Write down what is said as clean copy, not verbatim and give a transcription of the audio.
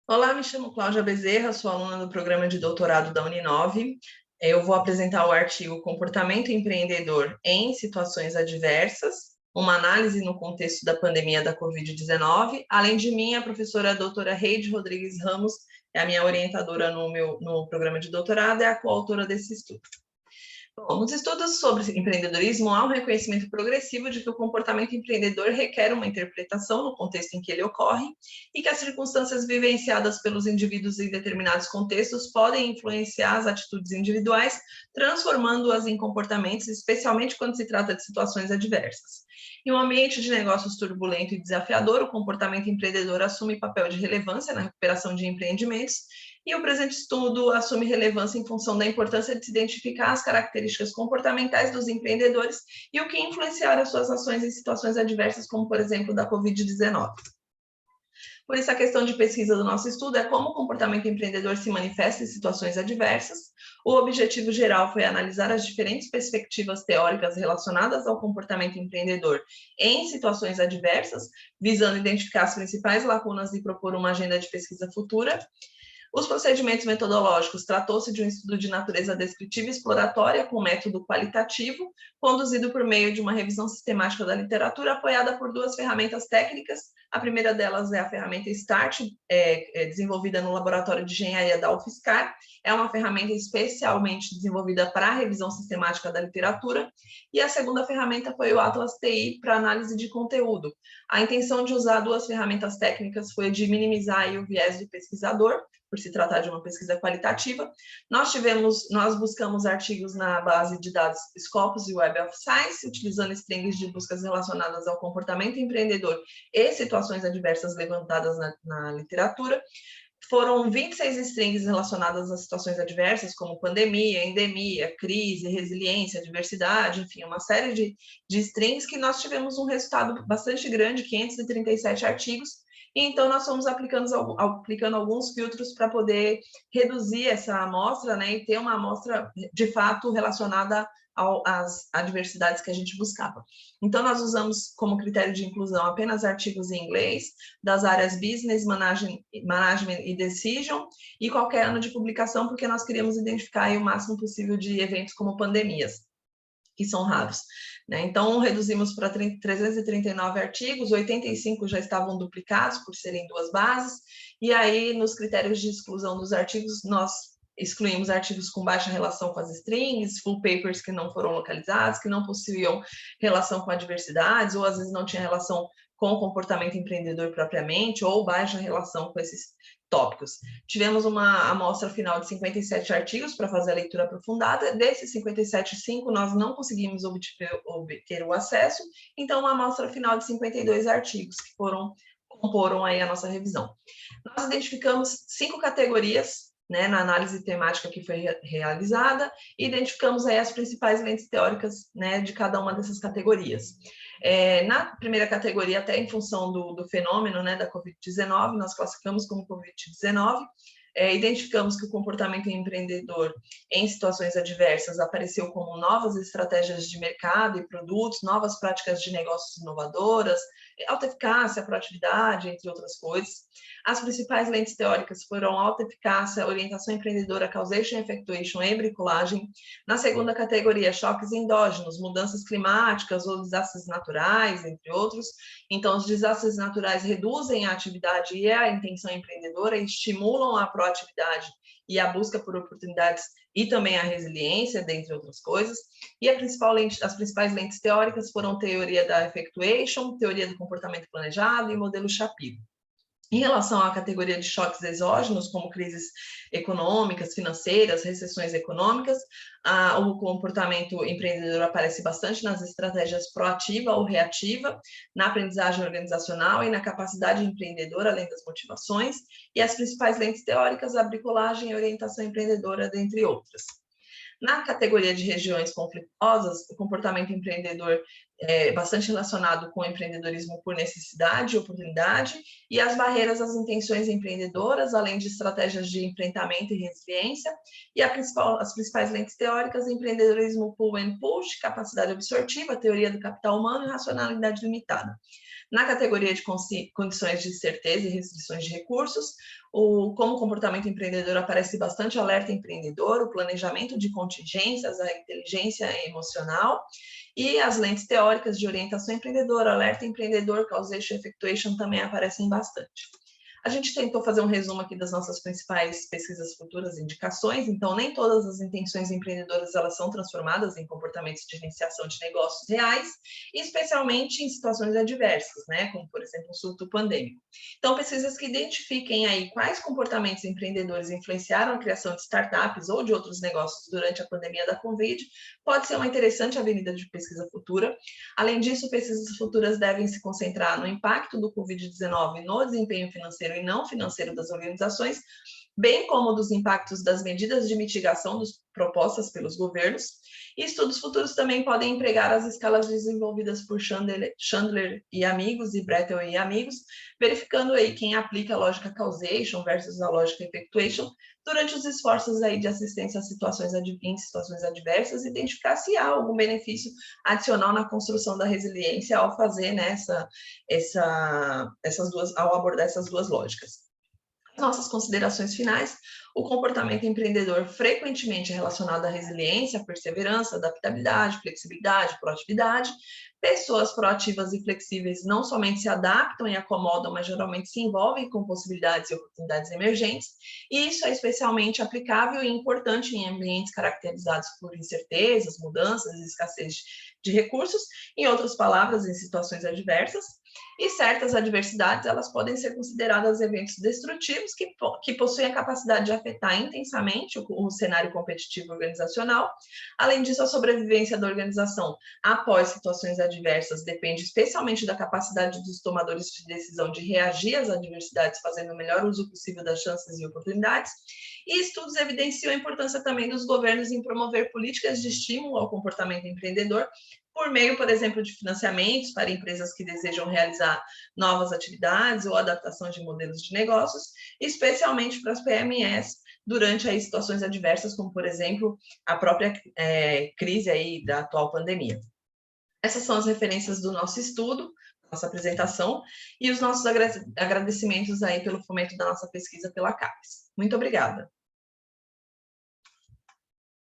Olá, me chamo Cláudia Bezerra, sou aluna do programa de doutorado da Uninove. Eu vou apresentar o artigo Comportamento Empreendedor em Situações Adversas, uma análise no contexto da pandemia da Covid-19. Além de mim, a professora doutora Heide Rodrigues Ramos é a minha orientadora no programa de doutorado e é a coautora desse estudo. Bom, nos estudos sobre empreendedorismo, há um reconhecimento progressivo de que o comportamento empreendedor requer uma interpretação no contexto em que ele ocorre e que as circunstâncias vivenciadas pelos indivíduos em determinados contextos podem influenciar as atitudes individuais, transformando-as em comportamentos, especialmente quando se trata de situações adversas. Em um ambiente de negócios turbulento e desafiador, o comportamento empreendedor assume papel de relevância na recuperação de empreendimentos e o presente estudo assume relevância em função da importância de se identificar as características comportamentais dos empreendedores e o que influenciaram as suas ações em situações adversas, como, por exemplo, da Covid-19. Por isso, a questão de pesquisa do nosso estudo é como o comportamento empreendedor se manifesta em situações adversas. O objetivo geral foi analisar as diferentes perspectivas teóricas relacionadas ao comportamento empreendedor em situações adversas, visando identificar as principais lacunas e propor uma agenda de pesquisa futura. Os procedimentos metodológicos tratou-se de um estudo de natureza descritiva e exploratória com método qualitativo, conduzido por meio de uma revisão sistemática da literatura, apoiada por duas ferramentas técnicas. A primeira delas é a ferramenta START, desenvolvida no Laboratório de Engenharia da UFSCar. É uma ferramenta especialmente desenvolvida para a revisão sistemática da literatura. E a segunda ferramenta foi o Atlas TI para análise de conteúdo. A intenção de usar duas ferramentas técnicas foi de minimizar o viés do pesquisador, por se tratar de uma pesquisa qualitativa. Nós buscamos artigos na base de dados Scopus e Web of Science, utilizando strings de buscas relacionadas ao comportamento empreendedor e situações adversas levantadas na literatura. Foram 26 strings relacionadas a situações adversas, como pandemia, endemia, crise, resiliência, diversidade, enfim, uma série de strings que nós tivemos um resultado bastante grande, 537 artigos, e então nós fomos aplicando alguns filtros para poder reduzir essa amostra, né, e ter uma amostra de fato relacionada às adversidades que a gente buscava. Então, nós usamos como critério de inclusão apenas artigos em inglês, das áreas Business, Management e Decision, e qualquer ano de publicação, porque nós queríamos identificar aí o máximo possível de eventos como pandemias, que são raros. Né? Então, reduzimos para 339 artigos, 85 já estavam duplicados, por serem duas bases, e aí, nos critérios de exclusão dos artigos, nós excluímos artigos com baixa relação com as strings, full papers que não foram localizados, que não possuíam relação com adversidades, ou às vezes não tinha relação com o comportamento empreendedor propriamente, ou baixa relação com esses tópicos. Tivemos uma amostra final de 57 artigos para fazer a leitura aprofundada. Desses 57, 5 nós não conseguimos obter o acesso, então uma amostra final de 52 artigos que comporam aí a nossa revisão. Nós identificamos 5 categorias, né, na análise temática que foi realizada, e identificamos aí as principais lentes teóricas, né, de cada uma dessas categorias. Na primeira categoria, até em função do fenômeno, né, da Covid-19, nós classificamos como Covid-19, identificamos que o comportamento empreendedor em situações adversas apareceu como novas estratégias de mercado e produtos, novas práticas de negócios inovadoras, alta eficácia, proatividade, entre outras coisas. As principais lentes teóricas foram alta eficácia, orientação empreendedora, causation, effectuation e bricolagem. Na segunda categoria, choques endógenos, mudanças climáticas ou desastres naturais, entre outros. Então, os desastres naturais reduzem a atividade e a intenção empreendedora e estimulam a proatividade e a busca por oportunidades e também a resiliência, dentre outras coisas. E as principais lentes teóricas foram teoria da effectuation, teoria do comportamento planejado e modelo Shapiro. Em relação à categoria de choques exógenos, como crises econômicas, financeiras, recessões econômicas, o comportamento empreendedor aparece bastante nas estratégias proativa ou reativa, na aprendizagem organizacional e na capacidade empreendedora, além das motivações, e as principais lentes teóricas, a bricolagem e orientação empreendedora, dentre outras. Na categoria de regiões conflituosas, o comportamento empreendedor é bastante relacionado com o empreendedorismo por necessidade e oportunidade, e as barreiras às intenções empreendedoras, além de estratégias de enfrentamento e resiliência, e as principais lentes teóricas, empreendedorismo pull and push, capacidade absortiva, teoria do capital humano e racionalidade limitada. Na categoria de condições de certeza e restrições de recursos, como comportamento empreendedor aparece bastante alerta empreendedor, o planejamento de contingências, a inteligência emocional e as lentes teóricas de orientação empreendedora, alerta empreendedor, causation, effectuation também aparecem bastante. A gente tentou fazer um resumo aqui das nossas principais pesquisas futuras e indicações, então nem todas as intenções empreendedoras elas são transformadas em comportamentos de iniciação de negócios reais, especialmente em situações adversas, né, como por exemplo um surto pandêmico. Então pesquisas que identifiquem aí quais comportamentos empreendedores influenciaram a criação de startups ou de outros negócios durante a pandemia da Covid, pode ser uma interessante avenida de pesquisa futura. Além disso, pesquisas futuras devem se concentrar no impacto do Covid-19 no desempenho financeiro e não financeiro das organizações, bem como dos impactos das medidas de mitigação propostas pelos governos. E estudos futuros também podem empregar as escalas desenvolvidas por Chandler e amigos e Brettel e amigos, verificando aí quem aplica a lógica causation versus a lógica effectuation durante os esforços aí de assistência a em situações adversas, identificar se há algum benefício adicional na construção da resiliência ao fazer, né, ao abordar essas duas lógicas. Nossas considerações finais: o comportamento empreendedor frequentemente é relacionado à resiliência, perseverança, adaptabilidade, flexibilidade, proatividade. Pessoas proativas e flexíveis não somente se adaptam e acomodam, mas geralmente se envolvem com possibilidades e oportunidades emergentes. E isso é especialmente aplicável e importante em ambientes caracterizados por incertezas, mudanças e escassez de recursos, em outras palavras, em situações adversas. E certas adversidades elas podem ser consideradas eventos destrutivos que possuem a capacidade de afetar intensamente o cenário competitivo organizacional. Além disso, a sobrevivência da organização após situações adversas depende especialmente da capacidade dos tomadores de decisão de reagir às adversidades, fazendo o melhor uso possível das chances e oportunidades. E estudos evidenciam a importância também dos governos em promover políticas de estímulo ao comportamento empreendedor, por meio, por exemplo, de financiamentos para empresas que desejam realizar novas atividades ou adaptação de modelos de negócios, especialmente para as PMEs, durante aí situações adversas, como, por exemplo, a própria crise aí da atual pandemia. Essas são as referências do nosso estudo, nossa apresentação, e os nossos agradecimentos aí pelo fomento da nossa pesquisa pela CAPES. Muito obrigada.